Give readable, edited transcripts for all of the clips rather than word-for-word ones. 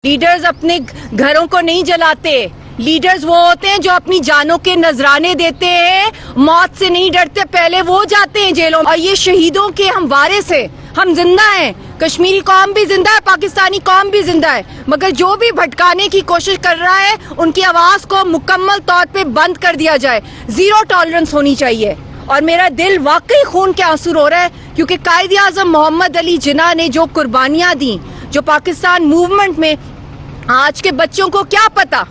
Leaders अपने घरों को नहीं जलाते, लीडर्स वो होते हैं जो अपनी जानों के नजराने देते हैं, मौत से नहीं डरते, पहले वो जाते हैं जेलों में। और ये शहीदों के हम वारिस हैं, हम जिंदा हैं, कश्मीरी कौम भी जिंदा है, पाकिस्तानी कौम भी जिंदा है, मगर जो भी भटकाने की कोशिश कर रहा है उनकी आवाज को मुकम्मल तौर पे बंद कर दिया जाए। जीरो टॉलरेंस होनी चाहिए। और मेरा दिल वाकई खून के आंसू रो रहा है, क्योंकि कायदे आज़म मोहम्मद अली जिन्ना ने जो कुर्बानियां दी, जो पाकिस्तान मूवमेंट में, आज के बच्चों को क्या पता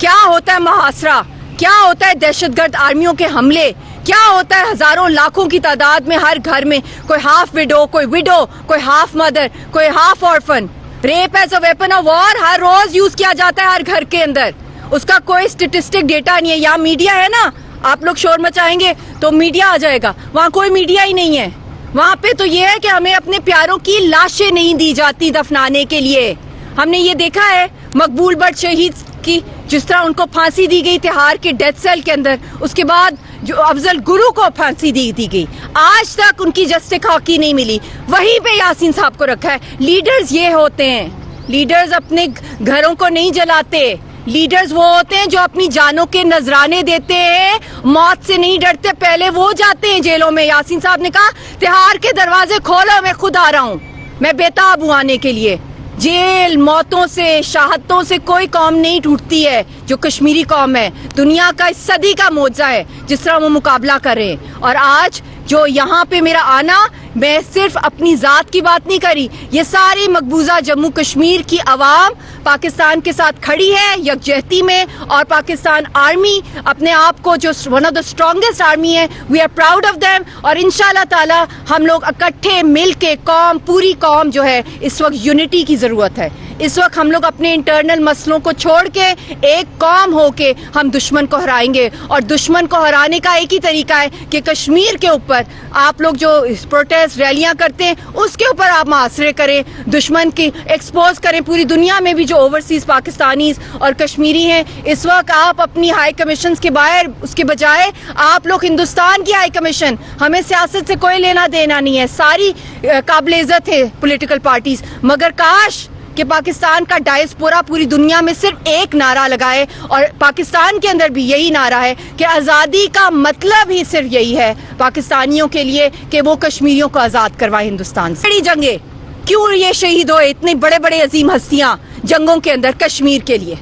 क्या होता है मुहासरा, क्या होता है दहशतगर्द आर्मियों के हमले, क्या होता है हजारों लाखों की तादाद में हर घर में कोई हाफ विडो, कोई विडो, कोई हाफ मदर, कोई half orphan. Rape as a weapon of war हर रोज यूज किया जाता है हर घर के अंदर। उसका कोई स्टेटिस्टिक डेटा नहीं है। यहाँ मीडिया है ना, आप लोग शोर मचाएंगे तो मीडिया आ जाएगा, वहाँ कोई मीडिया ही नहीं है। वहाँ पे तो ये है कि हमें अपने प्यारों की लाशें नहीं दी जाती दफनाने के लिए। हमने ये देखा है मकबूल भट्ट शहीद की, जिस तरह उनको फांसी दी गई तिहाड़ के डेथ सेल के अंदर, उसके बाद जो अफजल गुरु को फांसी दी गई, आज तक उनकी जस्टिस हॉकी नहीं मिली। वहीं पे यासीन साहब को रखा है। लीडर्स ये होते हैं, लीडर्स अपने घरों को नहीं जलाते, लीडर्स वो होते हैं जो अपनी जानों के नजराने देते हैं, मौत से नहीं डरते, पहले वो जाते हैं जेलों में। यासीन साहब ने कहा तिहाड़ के दरवाजे खोलो, मैं खुद आ रहा हूँ, मैं बेताब हूँ आने के लिए। जेल, मौतों से, शहादतों से कोई कौम नहीं टूटती है जो कश्मीरी कौम है। दुनिया का इस सदी का मोजा है जिस तरह वो मुकाबला कर रहे हैं। और आज जो यहाँ पे मेरा आना, मैं सिर्फ अपनी जात की बात नहीं करी, ये सारी मकबूजा जम्मू कश्मीर की आवाम पाकिस्तान के साथ खड़ी है यकजहती में। और पाकिस्तान आर्मी अपने आप को जो one of the strongest army है, we are proud of them. और इंशाल्लाह ताला हम लोग इकट्ठे मिल के कौम, पूरी कौम जो है, इस वक्त यूनिटी की जरूरत है। इस वक्त हम लोग अपने इंटरनल मसलों को छोड़ के एक कौम होके हम दुश्मन को हराएंगे। और दुश्मन को हराने का एक ही तरीका है कि कश्मीर के ऊपर आप लोग जो प्रोटेस्ट रैलियां करते हैं उसके ऊपर आप मुहासरे करें, दुश्मन की एक्सपोज करें। पूरी दुनिया में भी जो ओवरसीज पाकिस्तानीज और कश्मीरी हैं, इस वक्त आप अपनी हाई कमीशन के बाहर, उसके बजाय आप लोग हिंदुस्तान की हाई कमीशन, हमें सियासत से कोई लेना देना नहीं है, सारी काबिल इज्जत है पॉलिटिकल पार्टीज, मगर काश कि पाकिस्तान का डायस्पोरा पूरी दुनिया में सिर्फ एक नारा लगाए। और पाकिस्तान के अंदर भी यही नारा है कि आज़ादी का मतलब ही सिर्फ यही है पाकिस्तानियों के लिए कि वो कश्मीरियों को आज़ाद करवाए हिंदुस्तान से। बड़ी जंगें क्यों ये शहीद हुए, इतने बड़े बड़े अजीम हस्तियां जंगों के अंदर कश्मीर के लिए।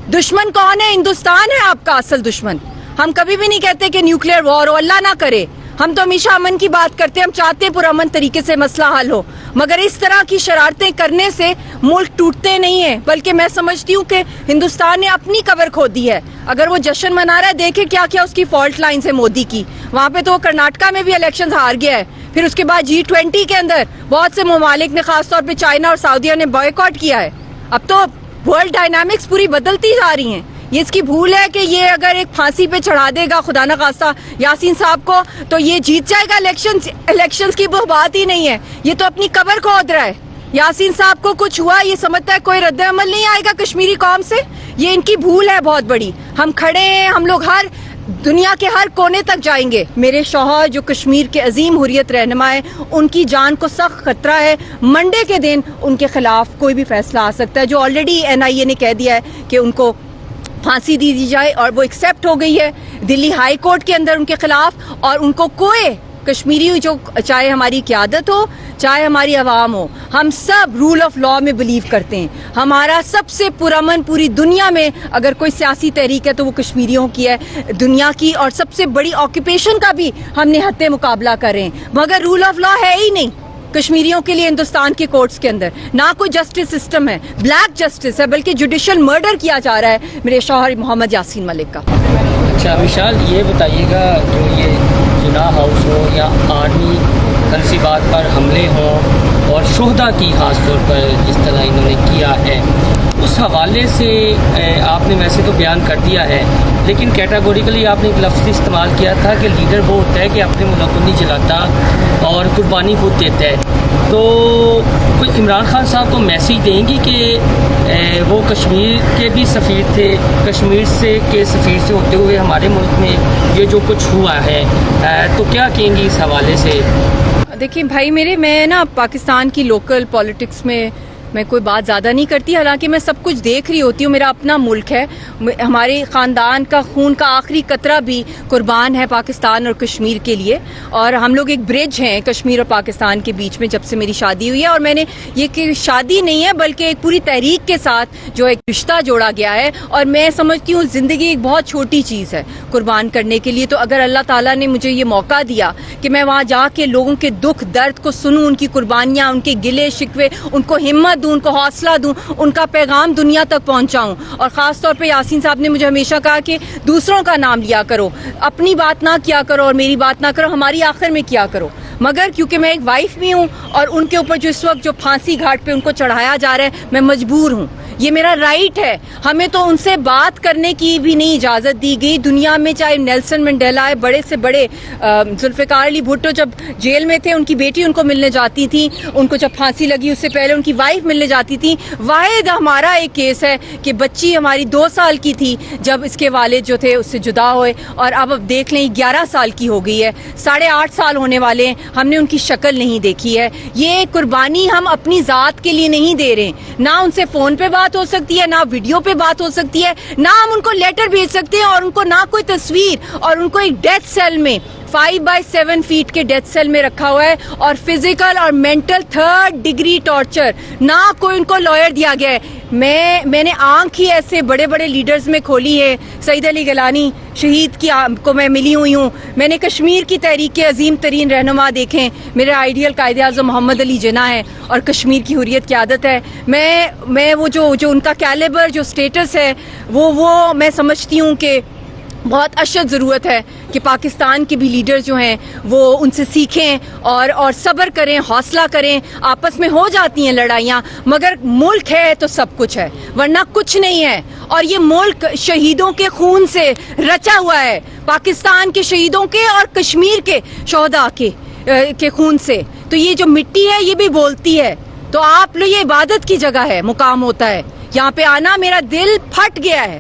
दुश्मन कौन है? हिंदुस्तान है आपका असल दुश्मन। हम कभी भी नहीं कहते कि न्यूक्लियर वॉर हो, अल्लाह ना करे। हम तो हमेशा अमन की बात करते हैं, हम चाहते हैं पुरअमन तरीके से मसला हल हो, मगर इस तरह की शरारतें करने से मुल्क टूटते नहीं है, बल्कि मैं समझती हूँ कि हिंदुस्तान ने अपनी कबर खो दी है। अगर वो जश्न मना रहा है, देखे क्या क्या उसकी फॉल्ट लाइन्स है मोदी की। वहाँ पे तो कर्नाटका में भी इलेक्शन हार गया है, फिर उसके बाद G20 के अंदर बहुत से ममालिक ने, खासतौर पर चाइना और सऊदीया ने बॉयकॉट किया है। अब तो वर्ल्ड डायनामिक्स पूरी बदलती जा रही हैं। ये इसकी भूल है कि ये अगर एक फांसी पे चढ़ा देगा खुदा न खास्ता यासीन साहब को, तो ये जीत जाएगा इलेक्शंस की वो बात ही नहीं है। ये तो अपनी कबर खोद रहा है। यासीन साहब को कुछ हुआ, ये समझता है कोई रद्द अमल नहीं आएगा कश्मीरी कौम से। ये इनकी भूल है बहुत बड़ी। हम खड़े हैं, हम लोग हर दुनिया के हर कोने तक जाएंगे। मेरे शौहर जो कश्मीर के अजीम हुर्रियत रहनुमा है, उनकी जान को सख्त खतरा है। मंडे के दिन उनके खिलाफ कोई भी फैसला आ सकता है, जो ऑलरेडी NIA ने कह दिया है कि उनको फांसी दी जाए, और वो एक्सेप्ट हो गई है दिल्ली हाई कोर्ट के अंदर उनके खिलाफ। और उनको कोई कश्मीरी, जो चाहे हमारी क़यादत हो, चाहे हमारी आवाम हो, हम सब रूल ऑफ लॉ में बिलीव करते हैं। हमारा सबसे पुरअमन पूरी दुनिया में अगर कोई सियासी तहरीक है तो वो कश्मीरियों की है दुनिया की, और सबसे बड़ी ऑक्यूपेशन का भी हम निहत्ते मुकाबला कर रहे हैं। मगर रूल ऑफ लॉ है ही नहीं कश्मीरियों के लिए हिंदुस्तान के कोर्ट्स के अंदर, ना कोई जस्टिस सिस्टम है, ब्लैक जस्टिस है, बल्कि जुडिशल मर्डर किया जा रहा है मेरे शौहर मोहम्मद यासीन मलिक का। अच्छा विशाल, ये बताइएगा, जो ये जिन्ना हाउस हो या आर्मी तनसीबात पर हमले हों और शुहदा की खास तौर पर जिस तरह इन्होंने किया है, उस हवाले से आपने वैसे तो बयान कर दिया है, लेकिन कैटेगोरिकली आपने एक लफ्ज़ इस्तेमाल किया था कि लीडर वो होता है कि अपने मुल्क को नहीं जलाता और कुर्बानी खुद देता है। तो कोई इमरान खान साहब को मैसेज देंगी कि वो कश्मीर के भी सफ़ीर थे, कश्मीर से के सफ़ीर से होते हुए हमारे मुल्क में ये जो कुछ हुआ है, तो क्या कहेंगी इस हवाले से? देखिए भाई मेरे, मैं ना पाकिस्तान की लोकल पॉलिटिक्स में میں کوئی بات زیادہ نہیں کرتی, حالانکہ میں سب کچھ دیکھ رہی ہوتی ہوں. میرا اپنا ملک ہے, ہمارے خاندان کا خون کا آخری قطرہ بھی قربان ہے پاکستان اور کشمیر کے لیے, اور ہم لوگ ایک برج ہیں کشمیر اور پاکستان کے بیچ میں جب سے میری شادی ہوئی ہے. اور میں نے یہ کہ شادی نہیں ہے بلکہ ایک پوری تحریک کے ساتھ جو ایک رشتہ جوڑا گیا ہے, اور میں سمجھتی ہوں زندگی ایک بہت چھوٹی چیز ہے قربان کرنے کے لیے. تو اگر اللہ تعالیٰ نے مجھے یہ موقع دیا کہ میں وہاں جا کے لوگوں کے دکھ درد کو سنوں, ان کی قربانیاں, ان کے گلے شکوے, ان کو ہمت دوں, ان کو حوصلہ دوں, ان کا پیغام دنیا تک پہنچاؤں. اور خاص طور پہ یاسین صاحب نے مجھے ہمیشہ کہا کہ دوسروں کا نام لیا کرو, اپنی بات نہ کیا کرو اور میری بات نہ کرو, ہماری آخر میں کیا کرو. مگر کیونکہ میں ایک وائف بھی ہوں اور ان کے اوپر جو اس وقت جو پھانسی گھاٹ پہ ان کو چڑھایا جا رہا ہے, میں مجبور ہوں, یہ میرا رائٹ ہے. ہمیں تو ان سے بات کرنے کی بھی نہیں اجازت دی گئی دنیا میں, چاہے نیلسن منڈیلا ہے, بڑے سے بڑے ذوالفقار علی بھٹو جب جیل میں تھے, ان کی بیٹی ان کو ملنے جاتی تھی, ان کو جب پھانسی لگی اس سے پہلے ان کی وائف ملنے جاتی تھی. واحد ہمارا ایک کیس ہے کہ بچی ہماری 2 سال کی تھی جب اس کے والد جو تھے اس سے جدا ہوئے, اور اب دیکھ لیں 11 سال کی ہو گئی ہے, 8.5 سال ہونے والے ہیں, ہم نے ان کی شکل نہیں دیکھی ہے. یہ قربانی ہم اپنی ذات کے لیے نہیں دے رہے, نہ ان سے فون پہ بات ہو سکتی ہے, نہ ویڈیو پہ بات ہو سکتی ہے, نہ ہم ان کو لیٹر بھیج سکتے ہیں, اور ان کو نہ کوئی تصویر, اور ان کو ایک ڈیتھ سیل میں 5x7 فیٹ کے ڈیتھ سیل میں رکھا ہوا ہے, اور فزیکل اور مینٹل 3rd ڈگری ٹارچر, نہ کوئی ان کو لائر دیا گیا ہے. میں نے آنکھ ہی ایسے بڑے بڑے لیڈرز میں کھولی ہے. سعید علی گیلانی شہید کی کو میں ملی ہوئی ہوں, میں نے کشمیر کی تحریک کے عظیم ترین رہنما دیکھیں, میرے آئیڈیل قائد اعظم محمد علی جناح ہے, اور کشمیر کی حریت کی عادت ہے. میں وہ جو ان کا کیلیبر جو سٹیٹس ہے وہ میں سمجھتی ہوں کہ بہت اشد ضرورت ہے کہ پاکستان کے بھی لیڈر جو ہیں وہ ان سے سیکھیں اور صبر کریں, حوصلہ کریں. آپس میں ہو جاتی ہیں لڑائیاں, مگر ملک ہے تو سب کچھ ہے, ورنہ کچھ نہیں ہے. اور یہ ملک شہیدوں کے خون سے رچا ہوا ہے, پاکستان کے شہیدوں کے اور کشمیر کے شہداء کے خون سے. تو یہ جو مٹی ہے یہ بھی بولتی ہے. تو آپ لوگ, یہ عبادت کی جگہ ہے, مقام ہوتا ہے, یہاں پہ آنا میرا دل پھٹ گیا ہے.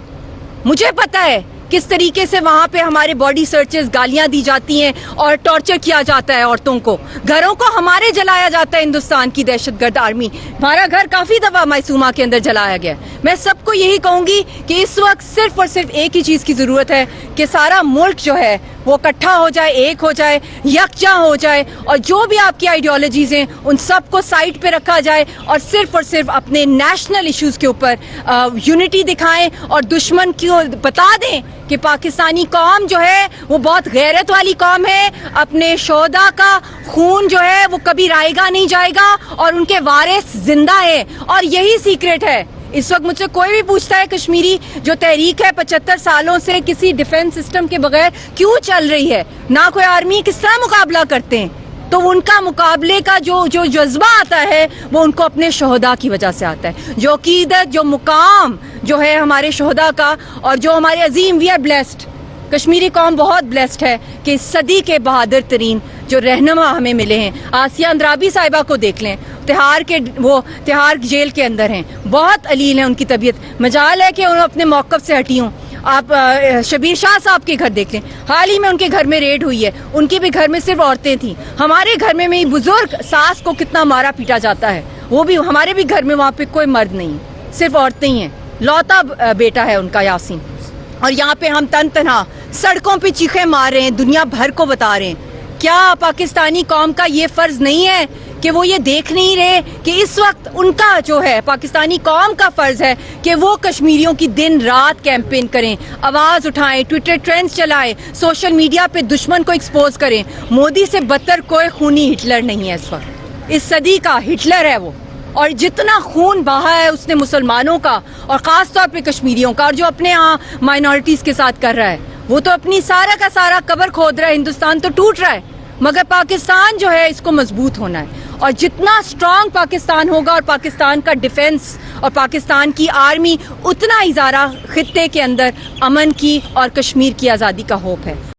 مجھے پتا ہے کس طریقے سے وہاں پہ ہمارے باڈی سرچز, گالیاں دی جاتی ہیں اور ٹارچر کیا جاتا ہے عورتوں کو, گھروں کو ہمارے جلایا جاتا ہے ہندوستان کی دہشت گرد آرمی. ہمارا گھر کافی دفعہ میسومہ کے اندر جلایا گیا. میں سب کو یہی کہوں گی کہ اس وقت صرف اور صرف ایک ہی چیز کی ضرورت ہے کہ سارا ملک جو ہے وہ اکٹھا ہو جائے, ایک ہو جائے, یکجا ہو جائے, اور جو بھی آپ کی آئیڈیالوجیز ہیں ان سب کو سائڈ پہ رکھا جائے, اور صرف اپنے نیشنل ایشوز کے اوپر یونٹی دکھائیں, اور دشمن کو بتا دیں کہ پاکستانی قوم جو ہے وہ بہت غیرت والی قوم ہے. اپنے شہداء کا خون جو ہے وہ کبھی رائے گا نہیں جائے گا, اور ان کے وارث زندہ ہے, اور یہی سیکرٹ ہے. اس وقت مجھ سے کوئی بھی پوچھتا ہے کشمیری جو تحریک ہے 75 سالوں سے کسی ڈیفنس سسٹم کے بغیر کیوں چل رہی ہے, نہ کوئی آرمی, کس طرح مقابلہ کرتے ہیں, تو ان کا مقابلے کا جو جذبہ آتا ہے وہ ان کو اپنے شہداء کی وجہ سے آتا ہے. جو عقیدت, جو مقام جو ہے ہمارے شہداء کا, اور جو ہمارے عظیم, وی آر بلیسڈ, کشمیری قوم بہت بلیسڈ ہے کہ صدی کے بہادر ترین جو رہنما ہمیں ملے ہیں. آسیہ اندرابی صاحبہ کو دیکھ لیں, تہار جیل کے اندر ہیں, بہت علیل ہیں ان کی طبیعت, مجال ہے کہ انہوں اپنے موقف سے ہٹی ہوں. آپ شبیر شاہ صاحب کے گھر دیکھ لیں, حال ہی میں ان کے گھر میں ریڈ ہوئی ہے, ان کے بھی گھر میں صرف عورتیں تھیں. ہمارے گھر میں بزرگ ساس کو کتنا مارا پیٹا جاتا ہے, وہ بھی ہمارے بھی گھر میں وہاں پہ کوئی مرد نہیں, صرف عورتیں ہی ہیں. لوتا بیٹا ہے ان کا یاسین, اور یہاں پہ ہم تنہا سڑکوں پہ چیخیں مار رہے ہیں, دنیا بھر کو بتا رہے ہیں. کیا پاکستانی قوم کا یہ فرض نہیں ہے کہ وہ یہ دیکھ نہیں رہے کہ اس وقت ان کا جو ہے, پاکستانی قوم کا فرض ہے کہ وہ کشمیریوں کی دن رات کیمپین کریں, آواز اٹھائیں, ٹویٹر ٹرینڈز چلائیں, سوشل میڈیا پہ دشمن کو ایکسپوز کریں. مودی سے بدتر کوئی خونی ہٹلر نہیں ہے اس وقت, اس صدی کا ہٹلر ہے وہ. اور جتنا خون بہا ہے اس نے مسلمانوں کا, اور خاص طور پہ کشمیریوں کا, اور جو اپنے ہاں مائنورٹیز کے ساتھ کر رہا ہے, وہ تو اپنی سارا کا سارا قبر کھود رہا ہے. ہندوستان تو ٹوٹ رہا ہے, مگر پاکستان جو ہے اس کو مضبوط ہونا ہے. اور جتنا اسٹرانگ پاکستان ہوگا, اور پاکستان کا ڈیفنس اور پاکستان کی آرمی, اتنا ہی زیادہ خطے کے اندر امن کی اور کشمیر کی آزادی کا ہوپ ہے.